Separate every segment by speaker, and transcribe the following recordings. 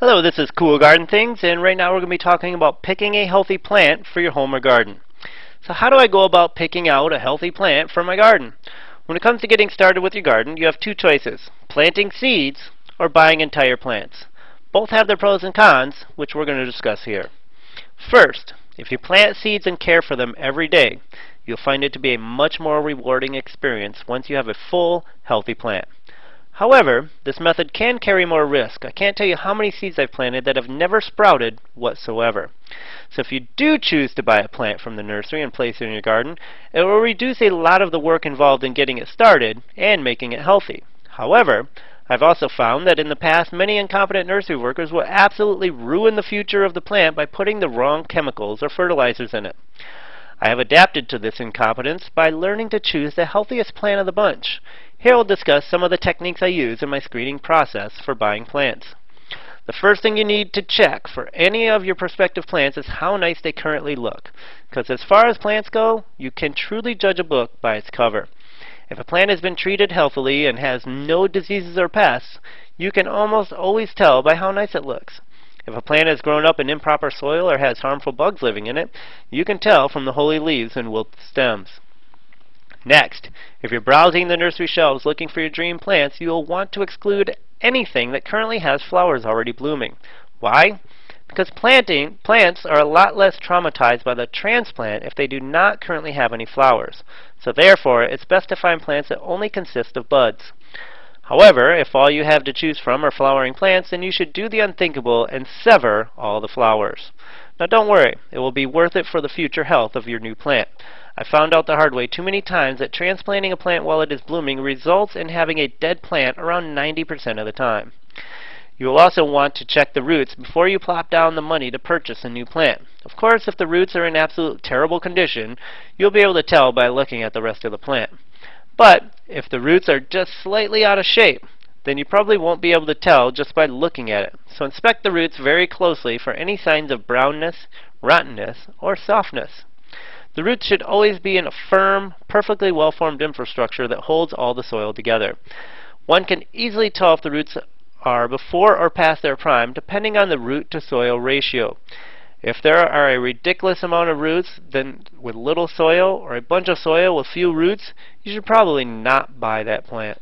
Speaker 1: Hello, this is Cool Garden Things, and right now we're going to be talking about picking a healthy plant for your home or garden. So how do I go about picking out a healthy plant for my garden? When it comes to getting started with your garden, you have two choices: planting seeds or buying entire plants. Both have their pros and cons, which we're going to discuss here. First, if you plant seeds and care for them every day, you'll find it to be a much more rewarding experience once you have a full, healthy plant. However, this method can carry more risk. I can't tell you how many seeds I've planted that have never sprouted whatsoever. So if you do choose to buy a plant from the nursery and place it in your garden, it will reduce a lot of the work involved in getting it started and making it healthy. However, I've also found that in the past, many incompetent nursery workers will absolutely ruin the future of the plant by putting the wrong chemicals or fertilizers in it. I have adapted to this incompetence by learning to choose the healthiest plant of the bunch. Here we'll discuss some of the techniques I use in my screening process for buying plants. The first thing you need to check for any of your prospective plants is how nice they currently look. Because as far as plants go, you can truly judge a book by its cover. If a plant has been treated healthily and has no diseases or pests, you can almost always tell by how nice it looks. If a plant has grown up in improper soil or has harmful bugs living in it, you can tell from the holey leaves and wilted stems. Next, if you're browsing the nursery shelves looking for your dream plants, you will want to exclude anything that currently has flowers already blooming. Why? Because plants are a lot less traumatized by the transplant if they do not currently have any flowers. So therefore, it's best to find plants that only consist of buds. However, if all you have to choose from are flowering plants, then you should do the unthinkable and sever all the flowers. Now don't worry, it will be worth it for the future health of your new plant. I found out the hard way too many times that transplanting a plant while it is blooming results in having a dead plant around 90% of the time. You will also want to check the roots before you plop down the money to purchase a new plant. Of course, if the roots are in absolute terrible condition, you'll be able to tell by looking at the rest of the plant. But if the roots are just slightly out of shape, then you probably won't be able to tell just by looking at it. So inspect the roots very closely for any signs of brownness, rottenness, or softness. The roots should always be in a firm, perfectly well-formed infrastructure that holds all the soil together. One can easily tell if the roots are before or past their prime, depending on the root-to-soil ratio. If there are a ridiculous amount of roots then with little soil, or a bunch of soil with few roots, you should probably not buy that plant.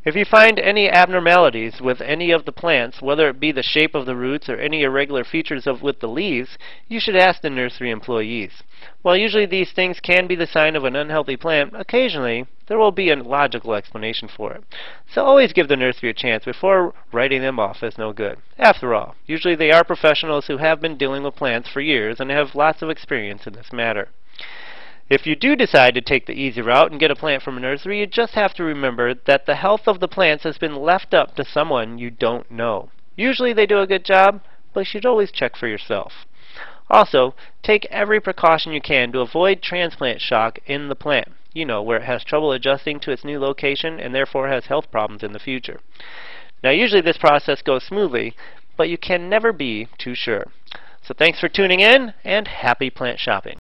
Speaker 1: If you find any abnormalities with any of the plants, whether it be the shape of the roots or any irregular features with the leaves, you should ask the nursery employees. While usually these things can be the sign of an unhealthy plant, occasionally there will be a logical explanation for it. So always give the nursery a chance before writing them off as no good. After all, usually they are professionals who have been dealing with plants for years and have lots of experience in this matter. If you do decide to take the easy route and get a plant from a nursery, you just have to remember that the health of the plants has been left up to someone you don't know. Usually they do a good job, but you should always check for yourself. Also, take every precaution you can to avoid transplant shock in the plant. You know, where it has trouble adjusting to its new location and therefore has health problems in the future. Now usually this process goes smoothly, but you can never be too sure. So thanks for tuning in, and happy plant shopping.